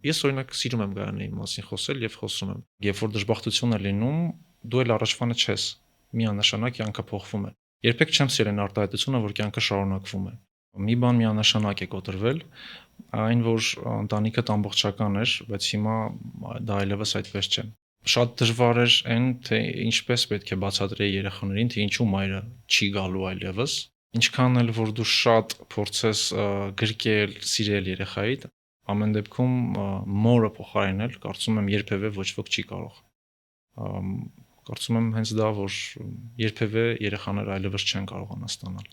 Ես օրինակ սիրում եմ Գայանեի մասին խոսել եւ խոսում եմ։ Երբ որ դժբախտություն է լինում, դու էլ առաջվանը չես։ Միանշանակ կյանքը փոխվում է։ Երբեք չեմ սիրել արտահայտությունը, որ կյանքը շարունակվում է։ Մի բան միանշանակ է կոտրվել, այն որ ընտանիքդ ամբողջական էր, բայց հիմա դա այլևս այդպես չէ։ Շատ դժվար էր այն, թե ինչպես պետք է բացատրեի երեխաներին, թե ինչու մայրը չի գալու այլևս։ Ինչքան էլ որ դու շատ փորձես գրկել, սիրել երեխայիդ, ամեն դեպքում մորը փոխարինել, կարծում եմ երբևէ ոչ ոք չի կարող։ Կարծում եմ հենց դա, որ երբևէ երեխաները այլևս չեն կարողանա ստանալ։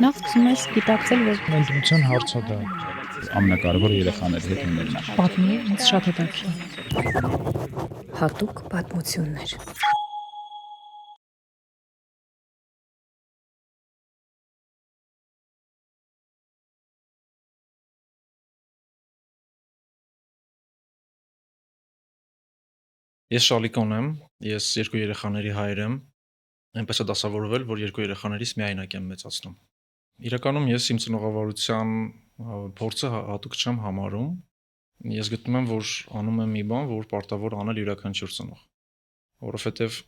Նախ սկսում ես գիտակցել, որ Ընտրության հարցը դա ամենակարևորը երեխաների հետ ունենալն է։ պատմի ինձ շատ հետաքրքիր։ Հատուկ պատմություններ։ Ես Շալիկոն եմ, ես երկու երեխաների հայր եմ, այնպես է դասավորվել, որ երկու երեխաներիս միայնակ եմ մեծացնում։ Իրականում ես իմ ծնողավարության փորձը հատուկ չեմ համարում։ Ես գտնում եմ, որ անում եմ մի բան, որ պարտավոր անել յուրաքանչյուր ծնող, որովհետև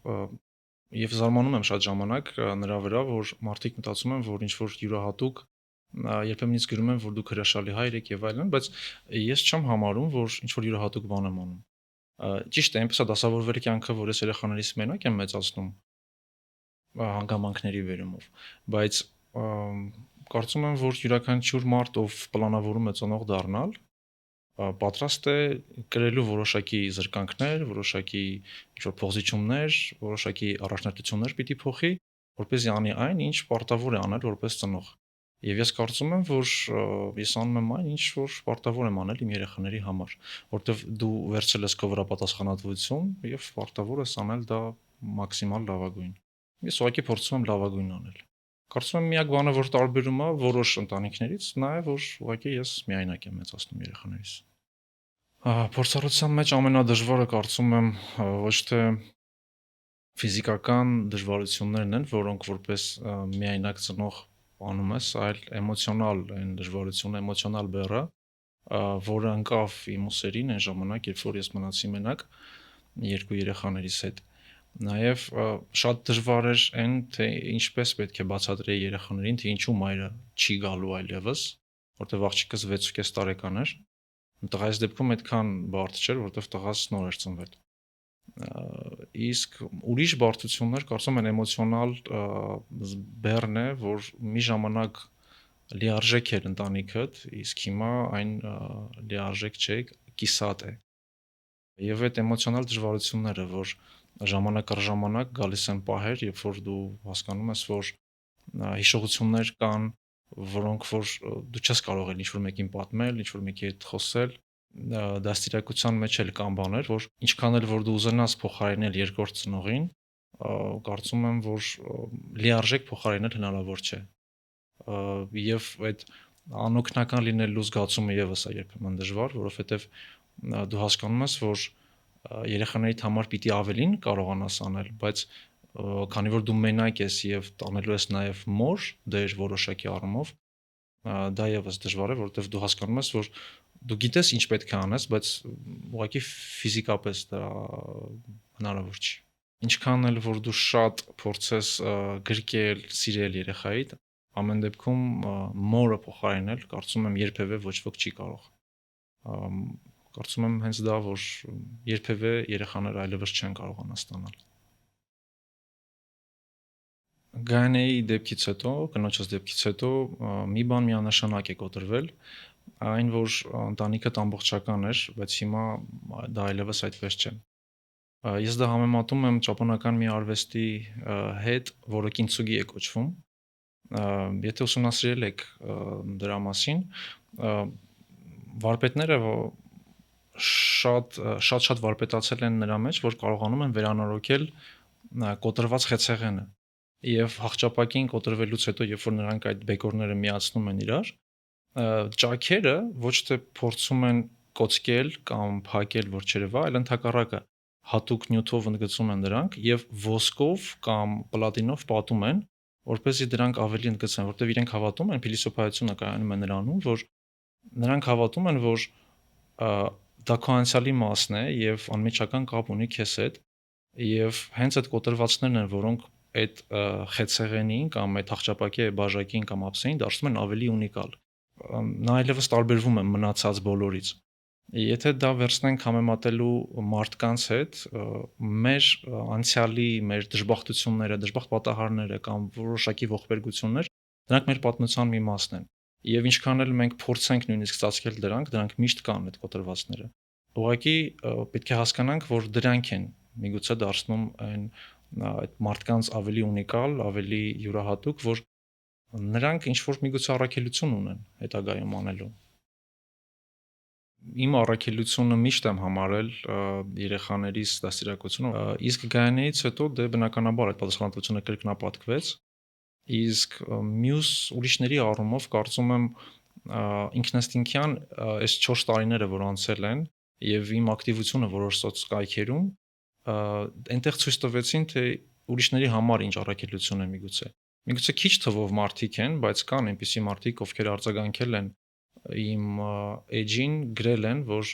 եւ զարմանում եմ շատ ժամանակ նրա վրա, որ մարդիկ մտածում են, որ ինչ որ յուրահատուկ երբեմն ինձ գրում են, որ դուք հրաշալի հայր եք եւ այլն, բայց ես չեմ համարում, որ ինչ որ յուրահատուկ բան եմ անում։ Ճիշտ է, այնպես է դասավորվել կյանքը, որ ես երեխաներիս մենակ եմ մեծացնում հանգամանքների վերումով, բայց կարծում եմ, որ յուրաքանչյուր մարդ, ով պլանավորում է ծնող դառնալ, պատրաստ է կրելու որոշակի զրկանքներ, որոշակի ինչ-որ փոխզիջումներ, որոշակի առաջնահերթություններ պիտի փոխի, որպեսզի անի այն, ինչ պարտավոր է անել որպես ծնող։ Եվ ես կարծում եմ, որ ես անում եմ այն, ինչ որ պարտավոր եմ անել իմ երեխաների համար, որտեվ դու վերցրել ես քո վրա պատասխանատվություն եւ պարտավոր ես անել դա մաքսիմալ լավագույն։ Ես ուղղակի փորձում եմ լավագույնն անել։ Կարծում եմ միակ բանը, որ տարբերում է որոշ ընտանիքներից, նա է, որ ուղղակի ես միայնակ եմ մեծացնում երեխաներիս։ Փորձառության մեջ ամենադժվարը կարծում եմ ոչ թե ֆիզիկական դժվարություններն են, որոնք որպես միայնակ ծնող անում ես, այլ էմոցիոնալ այն դժվարությունը, էմոցիոնալ բեռը, որը ընկավ իմ ուսերին այն ժամանակ, երբ որ ես մնացի մենակ երկու երեխաներիս հետ։ Նաև շատ դժվար էր այն, թե ինչպես պետք է բացատրեի երեխաներին, թե ինչու մայրը չի գալու այլևս, որտեղ աղջիկս 6.5 տարեկան էր։ Տղայիս դեպքում այդքան բարդ չէր, որտեղ տղաս նոր էր ծնվել։ Իսկ ուրիշ բարդություններ կարծում եմ էմոցիոնալ բեռն է, որ մի ժամանակ լիարժեք էր ընտանիքդ, իսկ հիմա այն լիարժեք չէ, կիսատ է։ Եվ այդ էմոցիոնալ դժվարությունները, որ ժամանակ առ ժամանակ գալիս են պահեր, երբ որ դու հասկանում ես, որ հիշողություններ կան, որոնք որ դու չես կարող էլ ինչ-որ մեկին պատմել, ինչ-որ մեկի հետ խոսել, դաստիարակության մեջ էլ կան բաներ, որ ինչքան էլ որ դու ուզենաս փոխարինել երկրորդ ծնողին, կարծում եմ, որ լիարժեք փոխարինել հնարավոր չէ։ Եվ այդ անօգնական լինելու զգացումը եւս է երբեմն դժվար, որովհետեւ դու հասկանում ես, որ երեխաներիդ համար պիտի ավելին կարողանաս անել, բայց քանի որ դու մենակ ես եւ տանելու ես նաեւ մոր դեր որոշակի առումով, դա եւս դժվար է, որովհետեւ դու հասկանում ես, որ դու գիտես ինչ պետք է անես, բայց ուղղակի ֆիզիկապես դա հնարավոր չի։ Ինչքան էլ որ դու շատ փորձես գրկել, սիրել երեխայիդ, ամեն դեպքում մորը փոխարինել, կարծում եմ երբևէ ոչ ոք չի կարող։ Կարծում եմ հենց դա, որ երբևէ երեխաները այլևս չեն կարողանա ստանալ։ Գայանեի դեպքից հետո, կնոջս դեպքից հետո մի բան միանշանակ է կոտրվել, այն որ ընտանիքդ ամբողջական էր, բայց հիմա դա այլևս այդպես չէ։ Ես դա համեմատում եմ ճապոնական մի արվեստի հետ, որը կինցուգի է կոչվում։ Եթե ուսումնասիրել եք դրա մասին, վարպետները շատ վարպետացել են նրա մեջ, որ կարողանում են վերանորոգել կոտրված խեցեղենը։ Եվ հաղճապակին կոտրվելուց հետո, երբ որ նրանք այդ բեկորները միացնում են իրար, ճաքերը ոչ թե փորձում են կոծկել կամ փակել, որ չերևա, այլ ընդհակառակը հատուկ նյութով ընդգծում են դրանք եւ ոսկով կամ պլատինով պատում են, որպեսզի դրանք ավելի ընդգծեն, որտեղ իրենք հավատում են, փիլիսոփայությունը կայանում է նրանում, որ Նրանք հավատում են, որ դա քո անցյալի մասն է եւ անմիջական կապ ունի քեզ հետ եւ հենց այդ կոտրվածներն են, որոնք այդ խեցեղենին կամ այդ հաղճապակի բաժակին կամ ափսեին դարձնում են ավելի ունիկալ։ Նա այլևս տարբերվում է մնացած բոլորից։ Եթե դա վերցնենք համեմատելու մարդկանց հետ, մեր անցյալի, մեր դժբախտությունները, դժբախտ պատահարները կամ որոշակի ողբերգություններ, դրանք մեր պատմության մի մասն են։ Եվ ինչքան էլ մենք փորձենք նույնիսկ ծածկել դրանք միշտ կան այդ կոտրվածները։ Ուղղակի պետք է հասկանանք, որ դրանք են միգուցե դարձնում այդ մարդկանց ավելի ունիկալ, ավելի յուրահատուկ, որ նրանք ինչ որ միգուցե առաքելություն ունեն հետագայում անելու։ Իմ առաքելությունը միշտ եմ համարել երեխաներիս դաստիարակությունը, իսկ գայանից հետո դե բնականաբար այդ պատասխանատվությունը կրկնապատկվեց, իսկ մյուս ուրիշների առումով կարծում եմ ինքնըստինքյան այս 4 տարիները, որ անցել են եւ իմ ակտիվությունը որոշ սոցկայքերում, այնտեղ ցույց տվեցին, թե ուրիշների համար ինչ առաքելություն է միգուցե քիչ թվով մարդիկ են, բայց կան այնպիսի մարդիկ, ովքեր արձագանքել են իմ էջին, գրել են, որ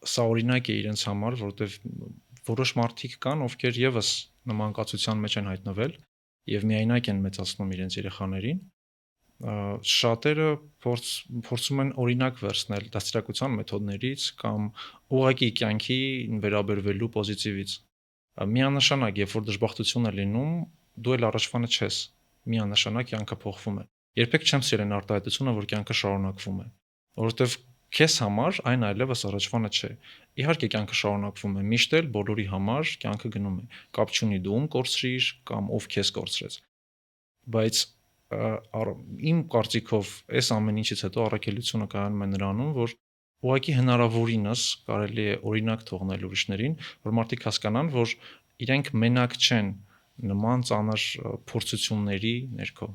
սա օրինակ է իրենց համար, որովհետև որոշ մարդիկ կան, ովքեր եւս նման կացության մեջ են հայտնվել եւ միայնակ են մեծացնում իրենց երեխաներին, շատերը փորձում են օրինակ վերցնել դաստիարակության մեթոդներից կամ ուղղակի կյանքի վերաբերվելու պոզիտիվից։ Միանշանակ, երբ որ դժբախտություն է լինում, դու էլ առաջվանը չես, միանշանակ կյանքը փոխվում է։ Երբեք չեմ սիրել արտահայտությունը, որ կյանքը շարունակվում է, որովհետև քեզ համար այն այլևս առաջվանը չէ։ Իհարկե կյանքը շարունակվում է, միշտ էլ բոլորի համար կյանքը գնում է։ Կապ չունի դու ում կորցրիր կամ ով քեզ կորցրեց։ Բայց իմ կարծիքով այս ամեն ինչից հետո առաքելությունը կայանում է նրանում, որ ուղղակի հնարավորինս կարելի է օրինակ թողնել ուրիշներին, որ մարդիկ հասկանան, որ իրենք մենակ չեն նման ծանր փորձությունների ներքո։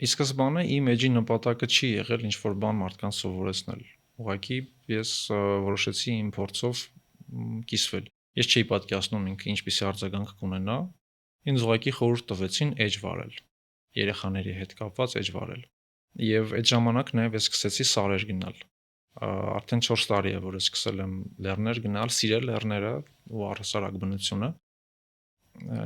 Ի սկզբանե իմ էջի նպատակը չի եղել ինչ-որ բան մարդկանց սովորեցնել։ Ուղղակի ես որոշեցի իմ փորձով կիսվել։ Ես չէի պատկերացնում ինքը ինչպիսի արձագանք կունենա։ Ինձ ուղղակի խորհուրդ տվեցին էջ վարել։ Երեխաների հետ կապված էջ վարել։ Եվ այդ ժամանակ նաև ես սկսեցի սարեր գնալ։ Արդեն 4 տարի է, որ ես սկսել եմ լեռներ գնալ, սիրել լեռները ու առհասարակ բնությունը։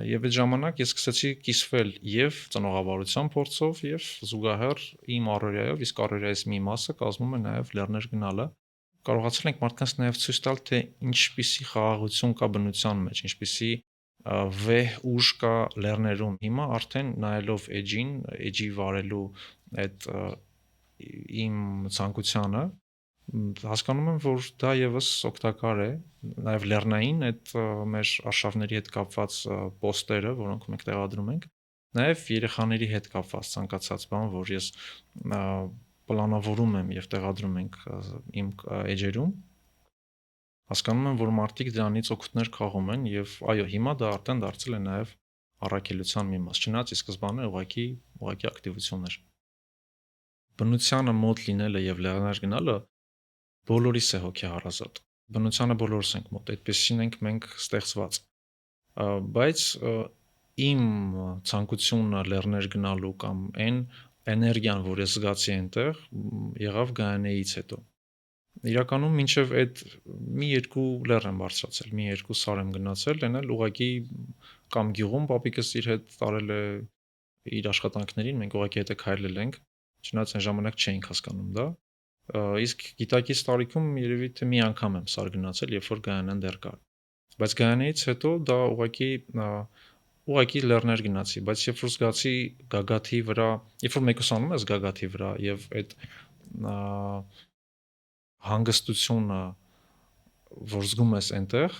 Եվ այդ ժամանակ ես սկսեցի կիսվել եւ ծնողավարության փորձով եւ զուգահեռ իմ առօրյայով, իսկ առօրյայիս մի մասը կազմում է նաեւ լեռներ գնալը։ Կարողացել ենք մարդկանց նաեւ ցույց տալ, թե ինչպիսի խաղաղություն կա բնության մեջ, ինչպիսի վեհ ուժ կա լեռներում։ Հիմա արդեն նայելով էջին, էջի վարելու այդ իմ ցանկությանը, հասկանում եմ, որ դա եւս օգտակար է, նաեւ լեռնային այդ մեր արշավների հետ կապված պոստերը, որոնք մենք տեղադրում ենք, նաեւ երեխաների հետ կապված ցանկացած բան, որ ես պլանավորում եմ եւ տեղադրում ենք իմ էջերում, հասկանում եմ, որ մարդիկ դրանից օգուտներ քաղում են եւ այո, հիմա դա արդեն դարձել է նաեւ առաքելության մի մաս, չնայած ի սկզբանե ուղղակի ակտիվություն էր։ Բնությանը մոտ լինելը եւ լեռներ գնալը բոլորիս է հոգեհարազատ։ Բնությանը բոլորս ենք մոտ, այդպեսին ենք մենք ստեղծված։ Բայց իմ ցանկությունը լեռներ գնալու կամ այն էներգիան, որ ես զգացի այնտեղ, եղավ գայանեից հետո։ Իրականում մինչև այդ մի երկու լեռ եմ բարձրացել, մի երկու սար եմ գնացել, այն էլ ուղղակի կամ գյուղում պապիկս իր հետ տարել է իր աշխատանքներին, մենք ուղղակի հետը քայլել ենք, չնայած այն ժամանակ չէինք հասկանում դա։ Իսկ գիտակից տարիքում երևի թե մի անգամ եմ սար գնացել, երբ որ գայանեն դեռ կար։ Բայց գայանեից հետո դա ուղղակի լեռներ գնացի, բայց երբ որ զգացի գագաթի վրա, երբ որ մեկուսանում ես գագաթի վրա եւ այդ հանգստությունը, որ զգում ես այնտեղ,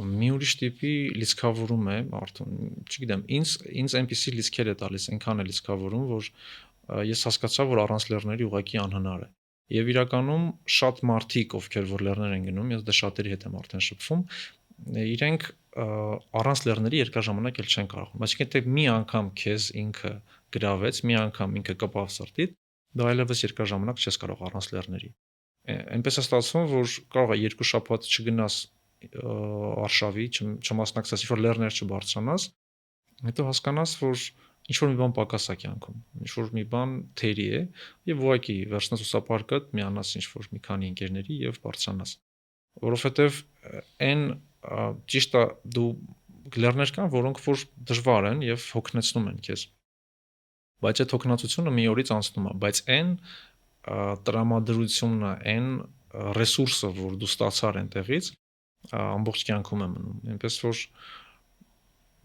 մի ուրիշ տիպի լիցքավորում է մարդուն, չգիտեմ, ինձ այնպիսի լիցքեր է տալիս, այնքան է լիցքավորում, որ ես հասկացա, որ առանց լեռների ուղղակի անհնար է։ Եվ իրականում շատ մարդիկ, ովքեր որ լեռներ են գնում, ես դե շատերի հետ եմ արդեն շփվում, իրենք առանց լեռների երկար ժամանակ էլ չեն կարողանում։ Այսինքն թե մի անգամ քեզ ինքը գրավեց, մի անգամ ինքը կպավ սրտիդ, դա այլևս երկար ժամանակ չես կարող առանց լեռների։ Այնպես է ստացվում, որ կարող է 2 շաբաթ չգնաս արշավի, չմասնակցես, որ լեռներ չբարձրանաս, հետո հասկանաս, որ ինչ որ մի բան պակաս է կյանքում, ինչ որ մի բան թերի է եւ ուղղակի վերցնես ուսապարկդ, միանաս ինչ որ մի քանի ընկերների եւ բարձրանաս։ Որովհետեւ այն ճիշտ է դու գլերներ կան, որոնք որ դժվար են եւ հոգնեցնում են քեզ։ Բայց այդ հոգնածությունը մի օրից անցնում է, բայց այն տրամադրությունն է, այն ռեսուրսը, որ դու ստացար այնտեղից, ամբողջ կյանքում է մնում։ Այնպես որ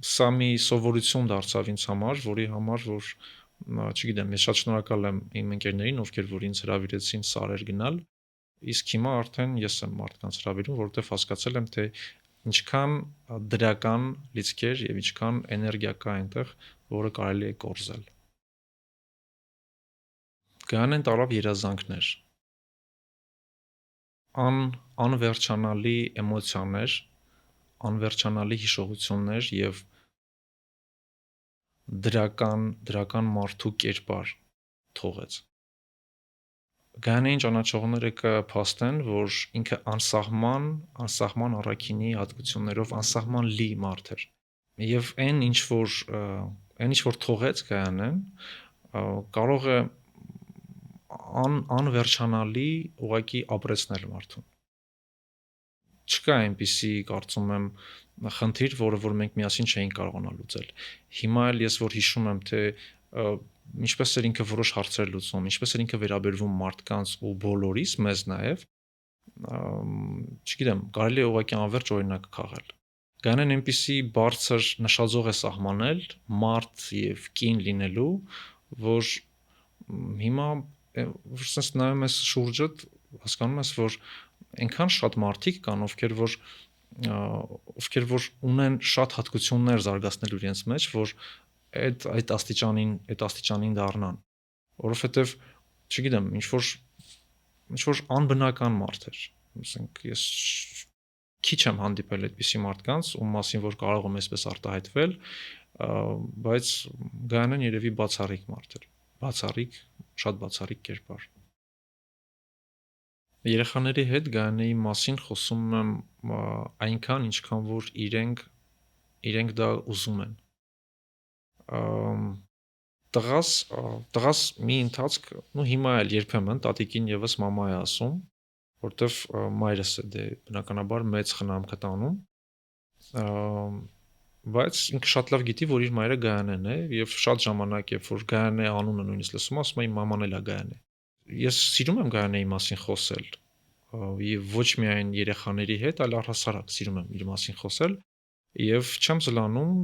սա մի սովորություն դարձավ ինձ համար, որի համար որ չգիտեմ, ես շատ շնորհակալ եմ իմ ընկերներին, ովքեր որ ինձ հրավիրեցին Սարեր գնալ, իսկ հիմա արդեն ես եմ մարդկանց հրավիրում, որովհետև հասկացել եմ, թե ինչքան դրական լիցքեր եւ ինչքան էներգիա կա այնտեղ, որը կարելի է կորզել։ Գանեն տարավ երազանքներ, անվերջանալի էմոցիաներ, անվերջանալի հիշողություններ եւ դրական մարդու կերպար թողեց։ Գանեին ճանաչողները կփաստեն, որ ինքը անսահման առաքինի հատկություններով անսահման լի մարդ էր։ Եվ այն ինչ որ թողեց Գայանեն, կարող է անվերջանալի ուղղակի ապրեցնել մարդուն։ Չկա այնպիսի, կարծում եմ, խնդիր, որը որ մենք միասին չէինք կարողանա լուծել։ Հիմա էլ ես որ հիշում եմ, թե ինչպես էր ինքը որոշ հարցեր լուծում, ինչպես էր ինքը վերաբերվում մարդկանց ու բոլորիս, մեզ նաև, չգիտեմ, կարելի է ուղղակի անverջ օրինակ քաղել։ Գանեն այնպիսի բարձր նշաձող է սահմանել մարդ եւ կին լինելու, որ հիմա որ sense նայում ես շուրջդ, հասկանում ես, որ այնքան շատ մարդիկ կան, ովքեր որ ունեն շատ հատկություններ զարգացնելու իրենց մեջ, որ այդ աստիճանին դառնան, որովհետև չգիտեմ, ինչ որ անբնական մարդ էր, ասենք ես քիչ եմ հանդիպել այդպիսի մարդկանց, ում մասին որ կարող եմ այսպես արտահայտվել, բայց Գայանեն երևի բացառիկ մարդ էր, շատ բացառիկ կերպար։ Երեխաների հետ Գայանեի մասին խոսում եմ այնքան, ինչքան որ իրենք դա ուզում են։ Տղաս մի ընթացք, հիմա էլ երբեմն տատիկին եւս մամա է ասում, որտեվ մայրս է դե բնականաբար մեծ խնամք է տանում, բայց ինքը շատ լավ գիտի, որ իր մայրը Գայանեն է եւ շատ ժամանակ երբ որ Գայանե անունը նույնիսկ լսում, ասում է իմ մաման էլ է Գայանե։ Ես սիրում եմ Գայանեի մասին խոսել եւ ոչ միայն երեխաների հետ, այլ առհասարակ սիրում եմ իր մասին խոսել եւ չեմ զլանում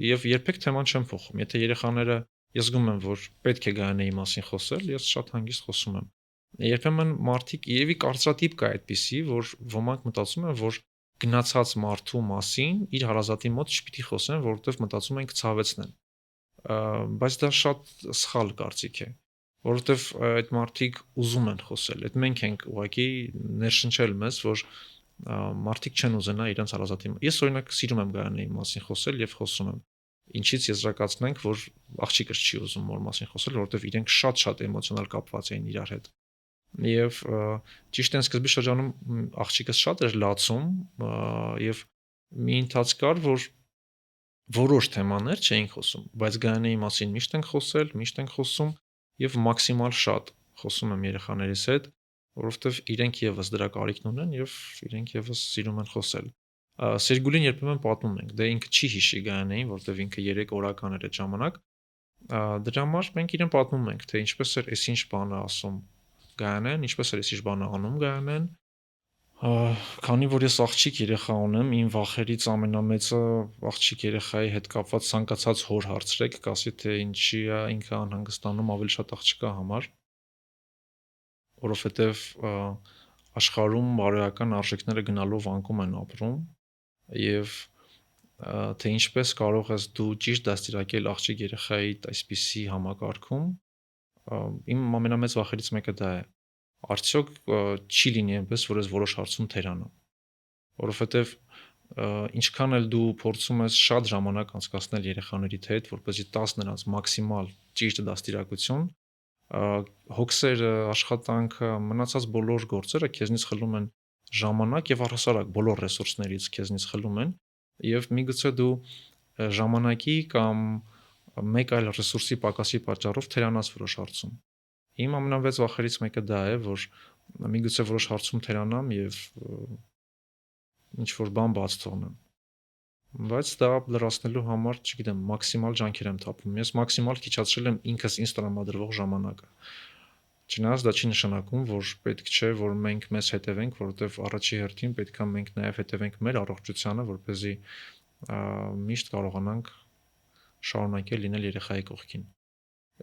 եւ երբեք թեման չեմ փոխում։ Եթե երեխաները ես զգում եմ, որ պետք է Գայանեի մասին խոսել, ես շատ հանգիստ խոսում եմ։ Երբեմն մարդիկ եւի կարծրատիպ կա այդպիսի, որ ոմանք մտածում են, որ գնացած մարդու մասին իր հարազատի մոտ չպիտի խոսեն, որովհետև մտածում են կցավեցնեն։ Բայց դա շատ սխալ կարծիք է, որովհետև այդ մարդիկ ուզում են խոսել։ Այդ մենք ենք ուղղակի ներշնչել մեզ, որ մարդիկ չեն ուզենա իրենց հարազատի մոտ։ Ես օրինակ սիրում եմ Գայանեի մասին խոսել եւ խոսում եմ։ Ինչից եզրակացնենք, որ աղջիկս չի ուզում մոր մասին խոսել, որովհետև իրենք շատ էմոցիոնալ կապված էին իրար հետ։ Եվ ճիշտ են սկզբի շրջանում աղջիկս շատ էր լացում եւ մի ընթացք կար, որ որոշ թեմաներ չէին խոսում, բայց Գայանեի մասին միշտ ենք խոսում եւ մաքսիմալ շատ խոսում եմ երեխաներիս հետ, որովհետեւ իրենք եւս դրա կարիքն ունեն եւ իրենք եւս սիրում են խոսել։ Սերգուլին երբեմն պատմում ենք, դե ինքը չի հիշի Գայանեին, որովհետեւ ինքը 3 օրական էր այդ ժամանակ։ Դրա համար մենք իրեն պատմում ենք, թե ինչպես էր այսինչ բանը ասում Գայանեն, ինչպես էր այսինչ բանը անում Գայանեն, քանի որ ես աղջիկ երեխա ունեմ, իմ վախերից ամենամեծը աղջիկ երեխայի հետ կապված ցանկացած հոր հարցրեք, կասի թե ինչի է ինքը անհանգստանում ավելի շատ աղջկա համար, որովհետև աշխարհում բարոյական արժեքները գնալով անկում են ապրում եւ թե ինչպես կարող ես դու ճիշտ դաստիարակել աղջիկ երեխայի այսպիսի համակարգում, իմ ամենամեծ վախերից մեկը դա է։ Արդյոք չի լինի այնպես, որ ես որոշ հարցում թերանամ, որովհետև ինչքան էլ դու փորձում ես շատ ժամանակ անցկасնել երեխաներիդ հետ, որպեսզի տաս նրանց մաքսիմալ ճիշտ դաստիարակություն, հոգսերը, աշխատանքը, մնացած բոլոր գործերը քեզնից խլում են ժամանակ եւ առհասարակ բոլոր ռեսուրսներից քեզնից խլում են եւ միգուցե դու ժամանակի կամ մեկ այլ ռեսուրսի պակասի պատճառով թերանաց որոշ հարցում։ Իմ ամենավեծ վախերից մեկը դա է, որ միգուցե որոշ հարցում թերանամ եւ ինչ որ բան բաց թողնեմ։ Բայց դա լրացնելու համար, չգիտեմ, մաքսիմալ ջանքեր եմ թափում։ Ես մաքսիմալ քիչացրել եմ ինքս ինձ տրամադրվող ժամանակը։ Չնայած դա չի նշանակում, որ պետք չէ, որ մենք մեզ հետևենք, որովհետեւ առաջի հերթին պետք է մենք նաեւ հետևենք մեր առողջությանը, որպեսզի միշտ կարողանանք շարունակել լինել երեխայի կողքին։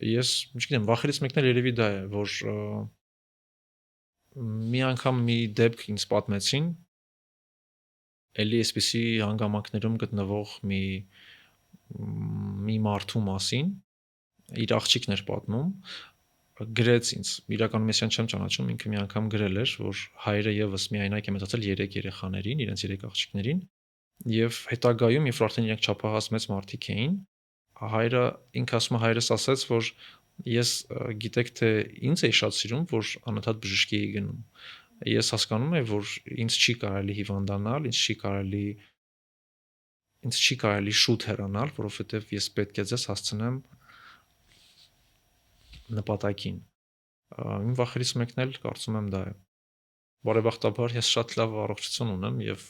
Ես, չգիտեմ, վախերից մեկն էլ երևի դա է, որ մի անգամ մի դեպք ինձ պատմեցին, էլի այսպիսի հանգամանքներում գտնվող մի մարդու մասին, իր աղջիկն էր պատմում, գրեց ինձ, իրականում ես չեմ ճանաչում, ինքը մի անգամ գրել էր, որ հայրը եւս միայնակ է մեծացել 3 երեխաներին, իրենց 3 աղջիկներին, եւ հետագայում, երբ արդեն իրենք չափահաս մեծ մարդիկ էին, հայրը ինքը ասում է հայրս ասաց, որ ես գիտեք թե ինձ էի շատ սիրում, որ անընդհատ բժշկի էի գնում։ Ես հասկանում եմ, որ ինձ չի կարելի հիվանդանալ, ինձ չի կարելի շուտ հեռանալ, որովհետեւ ես պետք է ձեզ հասցնեմ նպատակին։ Իմ վախերից մեկն էլ կարծում եմ դա է։ Բարեբախտաբար ես շատ լավ առողջություն ունեմ եւ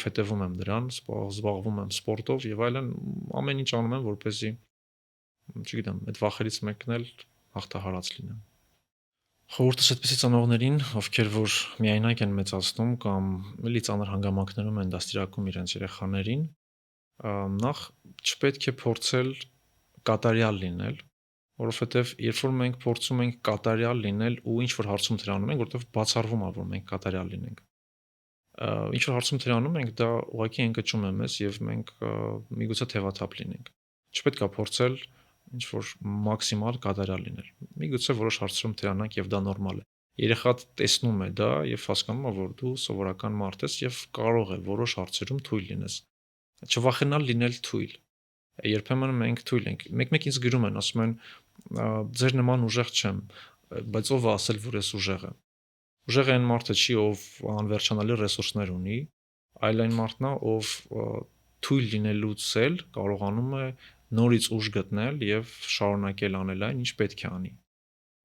հետևում եմ դրան, զբաղվում եմ սպորտով եւ այլն, ամեն ինչ անում եմ, որպեսզի, չգիտեմ, այդ վախերից մեկն էլ հաղթահարած լինեմ։ Խորհուրդս այդպիսի ծնողներին, ովքեր որ միայնակ են մեծացնում կամ էլի ծանր հանգամանքներում են դաստիարակում իրենց երեխաներին, նախ չպետք է փորձել կատարյալ լինել, որովհետև երբ որ մենք փորձում ենք կատարյալ լինել ու ինչ որ հարցում թերանում ենք, որովհետև բացառվում է, որ մենք կատարյալ լինենք։ Ինչ որ հարցում թերանում ենք, դա ուղղակի ընկճում է մեզ եւ մենք միգուցե թևաթափ լինենք։ Չպետք է փորձել ինչ որ մաքսիմալ կատարյալ լինել։ Միգուցե որոշ հարցերում թերանանք եւ դա նորմալ է։ Երեխան տեսնում է դա եւ հասկանում է, որ դու սովորական մարդ ես եւ կարող է որոշ հարցերում թույլ լինես։ Չվախենալ լինել թույլ։ Երբեմն մենք թույլ ենք։ Մեկ-մեկ ինձ գրում են, ասում են, ձեր նման ուժեղ չեմ, բայց ով է ասել, որ ես ուժեղ եմ։ Ուժեղ այն մարդը չի, ով անվերջանալի ռեսուրսներ ունի, այլ այն մարդն է, ով թույլ լինելուց էլ կարողանում է նորից ուժ գտնել եւ շարունակել անել այն, ինչ պետք է անի։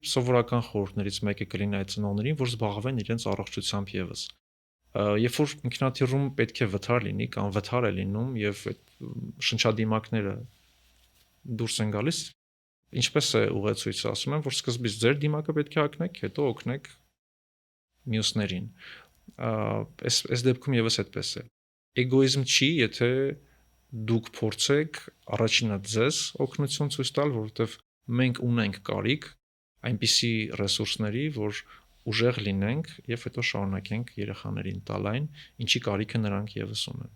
Սովորական խորհուրդներից մեկը կլինի այդ ծնողներին, որ զբաղվեն իրենց առողջությամբ եւս։ Երբ որ ինքնաթիռում պետք է վթար լինի կամ վթար է լինում եւ այդ շնչադիմակները դուրս են գալիս, ինչպես է ուղեցույցը, ասում են, որ սկզբից ձեր դիմակը պետք է հագնեք, հետո օգնեք մյուսներին։ Այս դեպքում եւս այդպես է։ Էգոիզմ չի, եթե դուք փորձեք առաջինը ձեզ օգնություն ցույց տալ, որովհետեւ մենք ունենք կարիք այնպիսի ռեսուրսների, որ ուժեղ լինենք եւ հետո շարունակենք երեխաներին տալ այն, ինչի կարիքը նրանք եւս ունեն։